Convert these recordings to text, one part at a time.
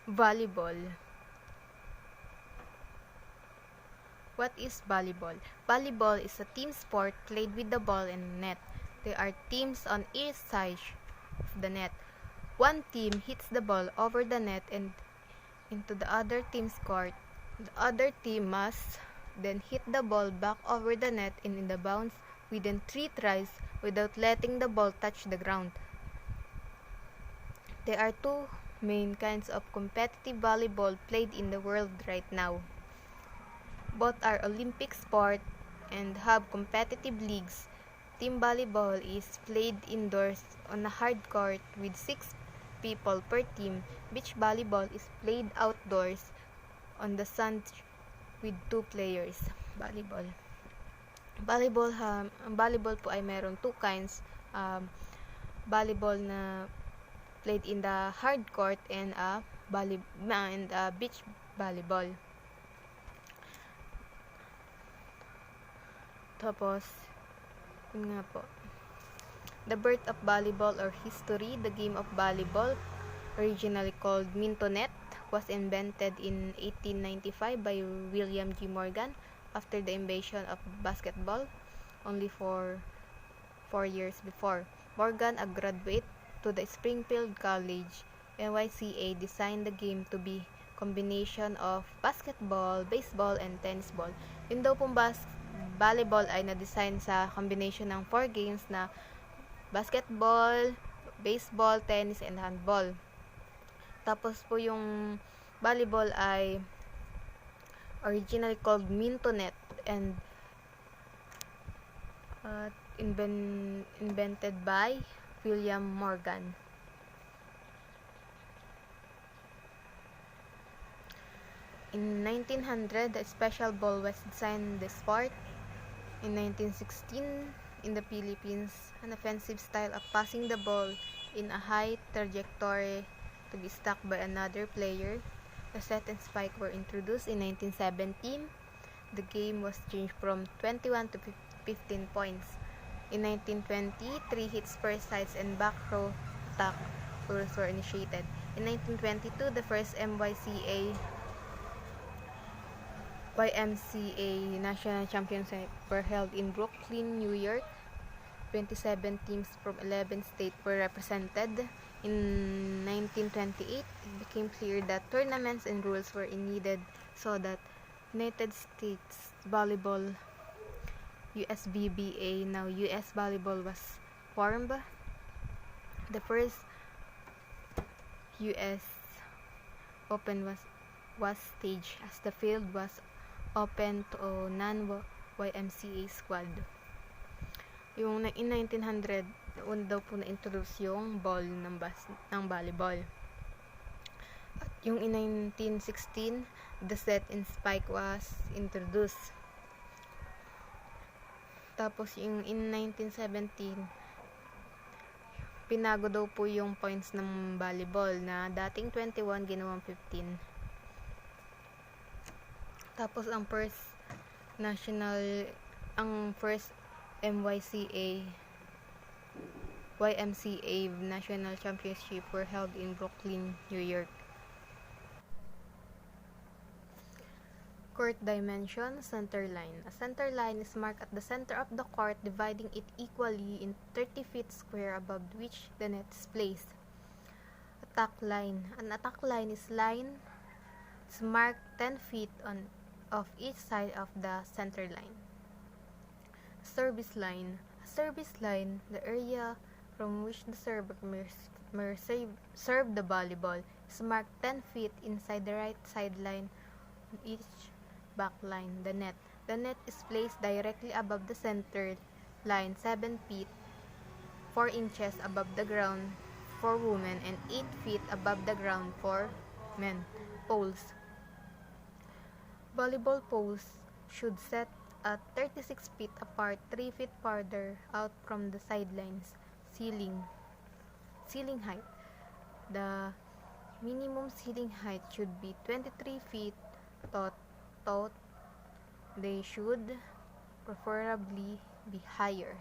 Volleyball. What is volleyball? Volleyball is a team sport played with the ball and net. There are teams on each side of the net. One team hits the ball over the net and into the other team's court. The other team must then hit the ball back over the net and in the bounce within 3 tries without letting the ball touch the ground. There are two main kinds of competitive volleyball played in the world right now. Both are Olympic sport and have competitive leagues. Team volleyball is played indoors on a hard court with 6 people per team. Beach volleyball is played outdoors on the sand with 2 players. Volleyball po ay meron 2 kinds. Volleyball na played in the hard court and beach volleyball. Tapos, yun nga po. The birth of volleyball or history. The game of volleyball, originally called mintonet, was invented in 1895 by William G. Morgan after the invention of basketball only for 4 years before. Morgan, a graduate to the Springfield College, NYCA, designed the game to be combination of basketball, baseball, and tennis ball. Yun daw pong volleyball ay na-design sa combination ng 4 games na basketball, baseball, tennis, and handball. Tapos po yung volleyball ay originally called mintonet and invented by William Morgan. In 1900, a special ball was designed the sport. In 1916, in the Philippines, an offensive style of passing the ball in a high trajectory to be struck by another player. The set and spike were introduced in 1917. The game was changed from 21 to 15 points. In 1920, 3 hits per sides and back row attack rules were initiated. In 1922, the first YMCA National Championships were held in Brooklyn, New York. 27 teams from 11 states were represented. In 1928, it became clear that tournaments and rules were needed so that United States Volleyball, USVBA, now US Volleyball, was formed. The first US Open was staged as the field was open to non-YMCA squad. Yung in 1900, daw po na-introduce yung ball ng volleyball. At yung in 1916, the set and spike was introduced. Tapos yung in 1917, pinago daw po yung points ng volleyball na dating 21 ginawang 15. Tapos ang first YMCA National Championship were held in Brooklyn, New York. Court dimension, center line. A center line is marked at the center of the court, dividing it equally in 30 feet square above which the net is placed. Attack line. An attack line is marked 10 feet of each side of the center line. Service line. A service line, the area from which the server may serve the volleyball, is marked 10 feet inside the right sideline on each back line. The net. The net is placed directly above the center line, 7 feet 4 inches above the ground for women and 8 feet above the ground for men. Poles. Volleyball poles should set at 36 feet apart, 3 feet farther out from the sidelines. Ceiling height. The minimum ceiling height should be 23 feet tall. They should preferably be higher.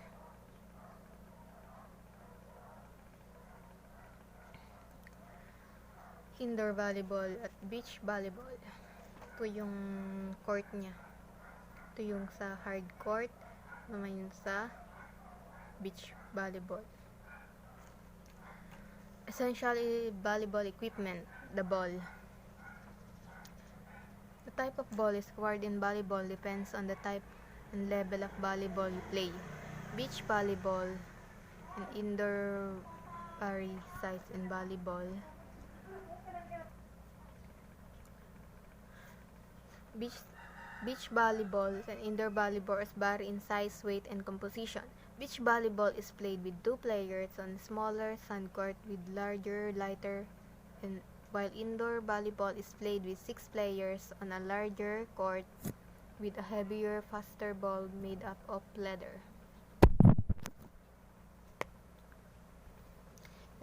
Indoor volleyball at beach volleyball. Ito yung court niya. Ito yung sa hard court, naman yung sa beach volleyball. Essential volleyball equipment, the ball. The type of ball is required in volleyball depends on the type and level of volleyball you play. Beach volleyball and indoor vary size in volleyball. Beach volleyball and indoor volleyball vary in size, weight, and composition. Beach volleyball is played with 2 players on smaller sand court with larger, lighter, and while indoor volleyball is played with 6 players on a larger court with a heavier, faster ball made up of leather.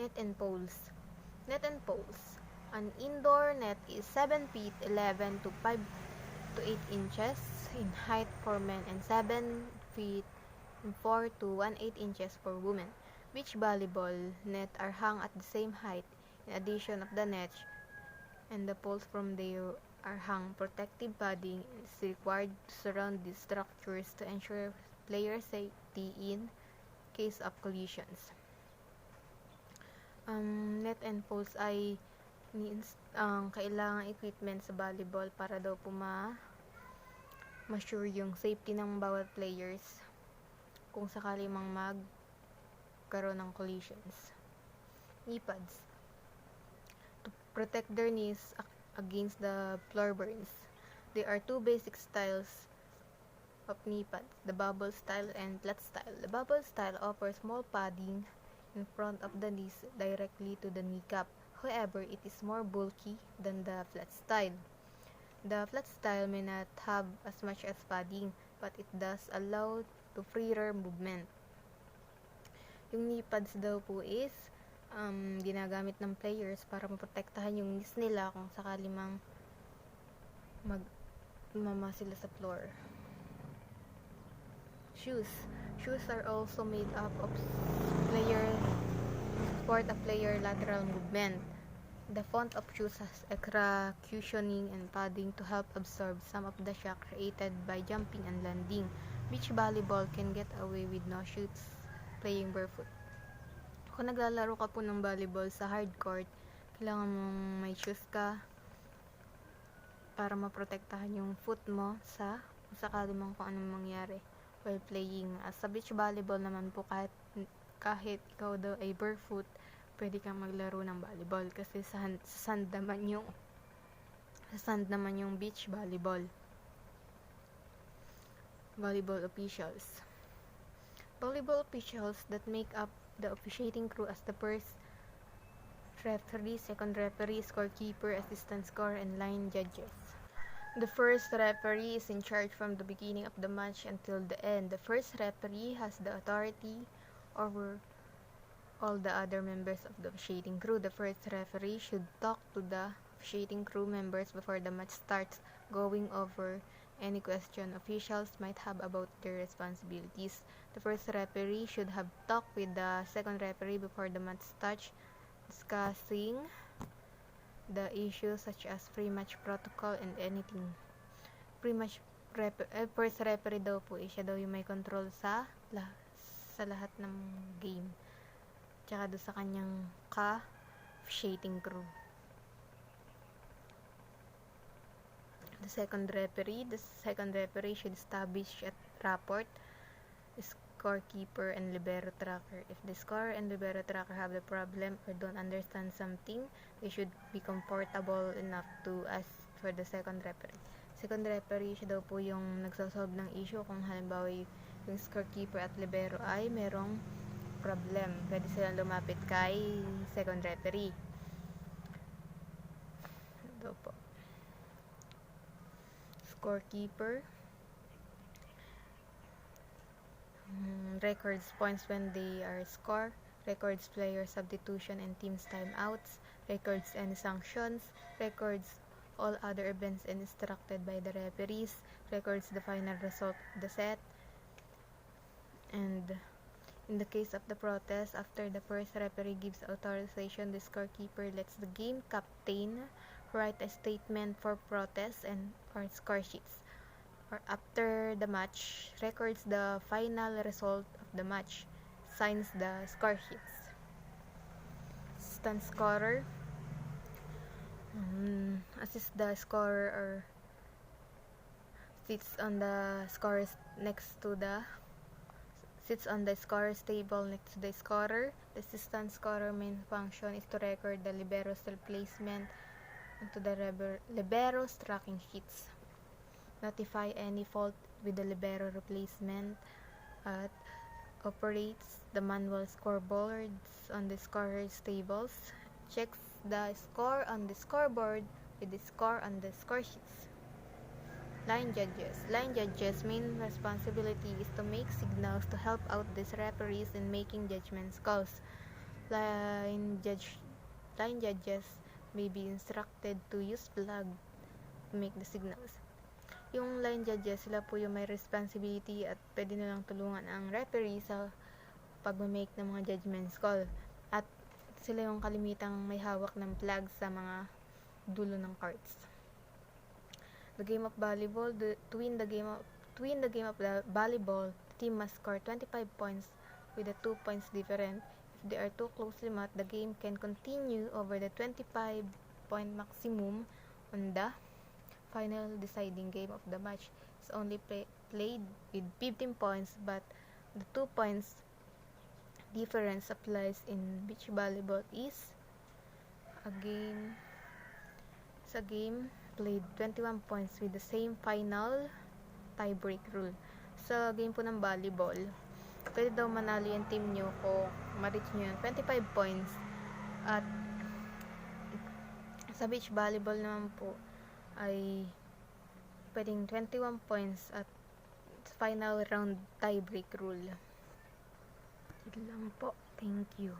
Net and poles. Net and poles. An indoor net is 7 feet 11 to 5 to 8 inches in height for men and 7 feet 4 to 1/8 inches for women. Beach volleyball net are hung at the same height. In addition of the net and the poles from there are hung, protective padding is required to surround these structures to ensure player safety in case of collisions. Net and poles ay kailangang equipment sa volleyball para daw po ma-sure yung safety ng bawat players kung sakali mang magkaroon ng collisions. Knee pads to protect their knees against the floor burns. There are 2 basic styles of knee pads, the bubble style and flat style. The bubble style offers small padding in front of the knees directly to the kneecap. However, it is more bulky than the flat style. The flat style may not have as much as padding, but it does allow to freer movement. Yung knee pads daw po is ginagamit ng players para maprotektahan yung knees nila kung sakali mang magmama sila sa floor. Shoes are also made up of support a player lateral movement. The front of shoes has extra cushioning and padding to help absorb some of the shock created by jumping and landing. Beach volleyball can get away with no shoes playing barefoot. Kung naglalaro ka po ng volleyball sa hard court, kailangan mong may shoes ka para maprotektahan yung foot mo sa kung sakali mang kung anong mangyari while playing. Sa beach volleyball naman po, kahit ikaw daw ay barefoot, pwede kang maglaro ng volleyball kasi sa sand naman yung beach volleyball. Volleyball officials that make up the officiating crew as the first referee, second referee, scorekeeper, assistant scorer, and line judges. The first referee is in charge from the beginning of the match until the end. The first referee has the authority over all the other members of the officiating crew. The first referee should talk to the officiating crew members before the match starts, going over any question officials might have about their responsibilities. The first referee should have talked with the second referee before the match starts, discussing the issues such as pre-match protocol and anything. First referee daw po, siya daw yung may control sa lahat ng game. Tsaka doon sa kanyang officiating crew. The second referee should establish a rapport, scorekeeper and libero tracker. If the scorer and libero tracker have the problem or don't understand something, they should be comfortable enough to ask for the second referee. Second referee, siya daw po yung nagsasolve ng issue kung halimbawa yung scorekeeper at libero ay merong problem. Pwede silang lumapit kay second referee. Ito po. Scorekeeper records points when they are scored, records player substitution and teams timeouts, records any sanctions, records all other events instructed by the referees, records the final result of the set, and In the case of the protest, after the first referee gives authorization, the scorekeeper lets the game captain write a statement for protest and or score sheets. Or after the match, records the final result of the match, signs the score sheets. Assistant scorer assists the scorer or sits on the scorer's table next to the scorer. The assistant scorer main function is to record the libero's placement onto the libero's tracking sheets, notify any fault with the libero replacement, operates the manual scoreboards on the scorer's tables, checks the score on the scoreboard with the score on the score sheets. Line judges' main responsibility is to make signals to help out these referees in making judgment calls. Line judges may be instructed to use flag to make the signals. Yung line judges, sila po yung may responsibility at pwede nilang tulungan ang referee sa pag-make ng mga judgment call. At sila yung kalimitang may hawak ng flag sa mga dulo ng cards. The game of volleyball, to win the game of volleyball, the team must score 25 points with a 2 points difference. If they are too closely matched, the game can continue over the 25-point maximum on the final deciding game of the match. It's only played with 15 points, but the 2 points difference applies in beach volleyball is a game played 21 points with the same final tie-break rule. Sa game po ng volleyball, pwede daw manalo yung team nyo kung ma-reach nyo yung 25 points. At sa beach volleyball naman po ay pwedeng 21 points at final round tie-break rule. Ito lang po. Thank you.